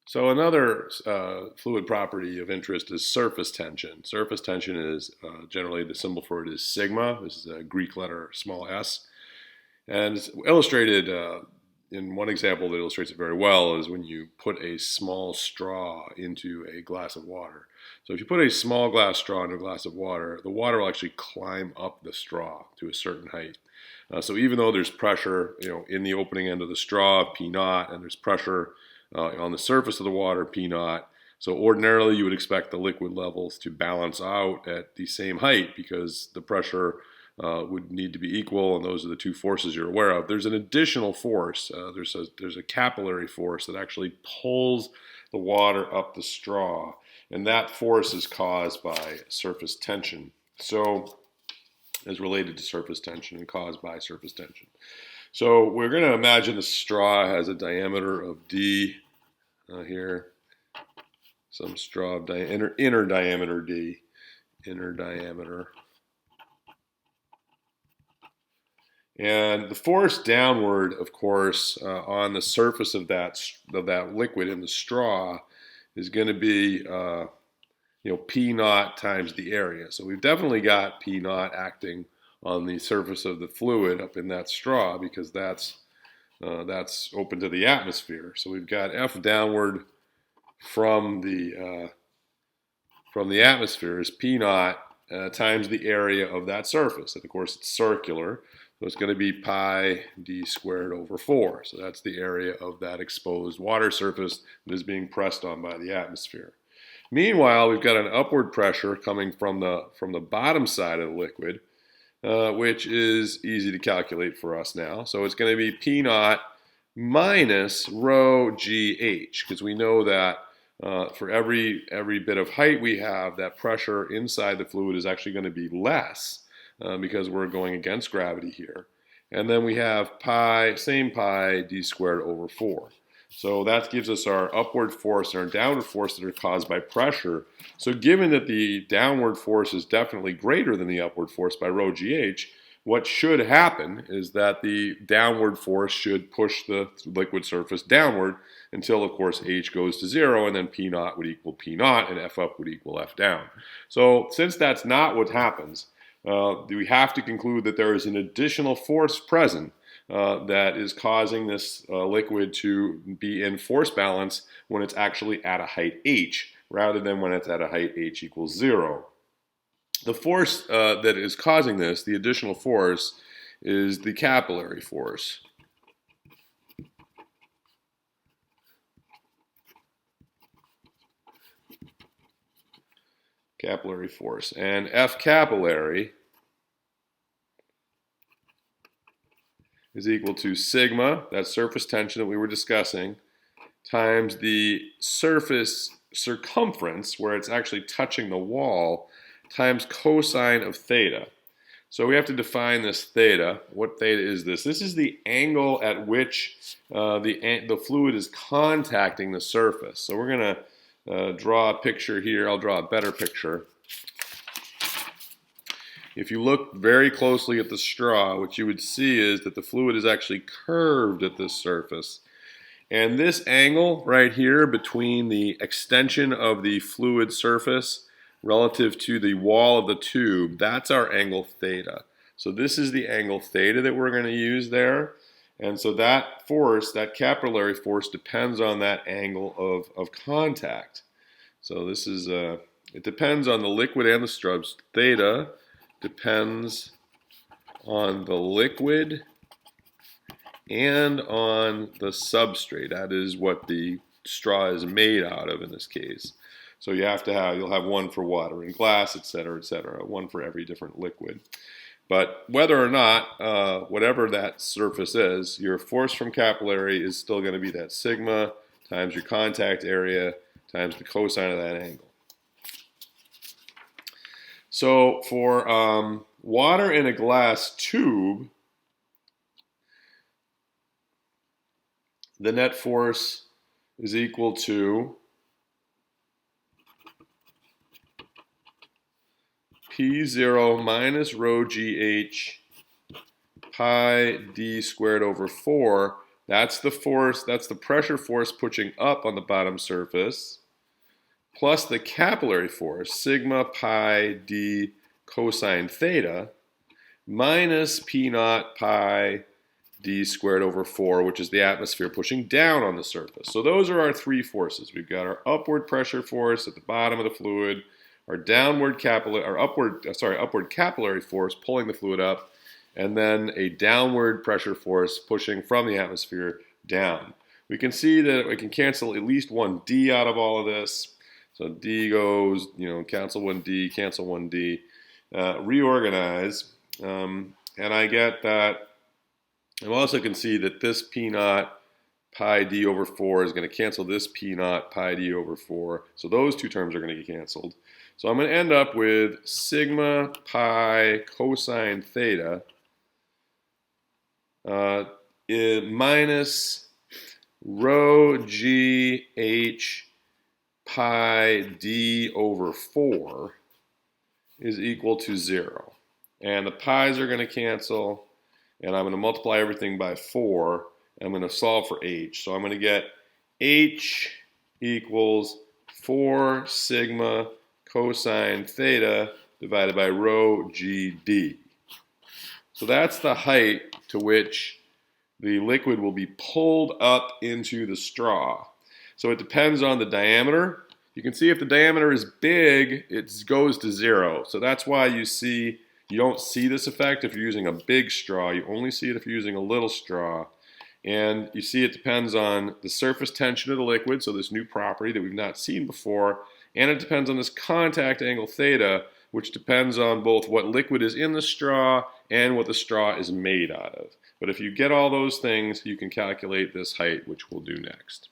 So another fluid property of interest is surface tension. Surface tension is generally the symbol for it is sigma. This is a Greek letter small s. And it's illustrated in one example that illustrates it very well is when you put a small straw into a glass of water. So if you put a small glass straw into a glass of water, the water will actually climb up the straw to a certain height. So even though there's pressure, in the opening end of the straw, P naught, and there's pressure on the surface of the water, P naught. So ordinarily you would expect the liquid levels to balance out at the same height because the pressure would need to be equal, and those are the two forces you're aware of. There's an additional force. There's a capillary force that actually pulls the water up the straw, and that force is caused by surface tension. So is related to surface tension and caused by surface tension. So we're going to imagine the straw has a diameter of d here, some straw of inner diameter d, inner diameter. And the force downward, of course, on the surface of that liquid in the straw is going to be P naught times the area. So we've definitely got P naught acting on the surface of the fluid up in that straw because that's open to the atmosphere. So we've got F downward from the atmosphere is P naught times the area of that surface. And of course it's circular, so it's going to be pi d squared over 4. So that's the area of that exposed water surface that is being pressed on by the atmosphere. Meanwhile, we've got an upward pressure coming from the bottom side of the liquid, which is easy to calculate for us now. So it's going to be P naught minus rho GH, because we know that for every bit of height we have, that pressure inside the fluid is actually going to be less because we're going against gravity here. And then we have same pi d squared over 4. So that gives us our upward force and our downward force that are caused by pressure. So given that the downward force is definitely greater than the upward force by rho GH, what should happen is that the downward force should push the liquid surface downward until, of course, H goes to 0, and then P naught would equal P naught, and F up would equal F down. So since that's not what happens, we have to conclude that there is an additional force present that is causing this liquid to be in force balance when it's actually at a height h, rather than when it's at a height h equals 0. The force that is causing this, the additional force, is the capillary force. Capillary force. And F capillary is equal to sigma, that surface tension that we were discussing, times the surface circumference, where it's actually touching the wall, times cosine of theta. So we have to define this theta. What theta is this? This is the angle at which the fluid is contacting the surface. So we're going to draw a picture here. I'll draw a better picture. If you look very closely at the straw, what you would see is that the fluid is actually curved at this surface. And this angle right here between the extension of the fluid surface relative to the wall of the tube, that's our angle theta. So this is the angle theta that we're going to use there. And so that force, that capillary force, depends on that angle of contact. So this is, it depends on the liquid and the straws. Theta depends on the liquid and on the substrate. That is what the straw is made out of in this case. So you'll have one for water and glass, etc., one for every different liquid. But whether or not, whatever that surface is, your force from capillary is still going to be that sigma times your contact area times the cosine of that angle. So for water in a glass tube, the net force is equal to P0 minus rho GH pi d squared over 4, That's the force, that's the pressure force pushing up on the bottom surface, plus the capillary force, sigma pi d cosine theta, minus p naught pi d squared over 4, which is the atmosphere pushing down on the surface. So those are our three forces. We've got our upward pressure force at the bottom of the fluid, our upward capillary force pulling the fluid up, and then a downward pressure force pushing from the atmosphere down. We can see that we can cancel at least one d out of all of this. So d goes, cancel one d, reorganize, and I get that. I also can see that this p naught pi d over 4 is going to cancel this p naught pi d over 4. So those two terms are going to get canceled. So I'm going to end up with sigma pi cosine theta minus rho g h pi d over 4 is equal to 0. And the pi's are going to cancel. And I'm going to multiply everything by 4. I'm going to solve for h. So I'm going to get h equals 4 sigma cosine theta divided by rho gd. So that's the height to which the liquid will be pulled up into the straw. So it depends on the diameter. You can see if the diameter is big, it goes to 0. So that's why you don't see this effect if you're using a big straw. You only see it if you're using a little straw. And you see it depends on the surface tension of the liquid, so this new property that we've not seen before, and it depends on this contact angle theta, which depends on both what liquid is in the straw and what the straw is made out of. But if you get all those things, you can calculate this height, which we'll do next.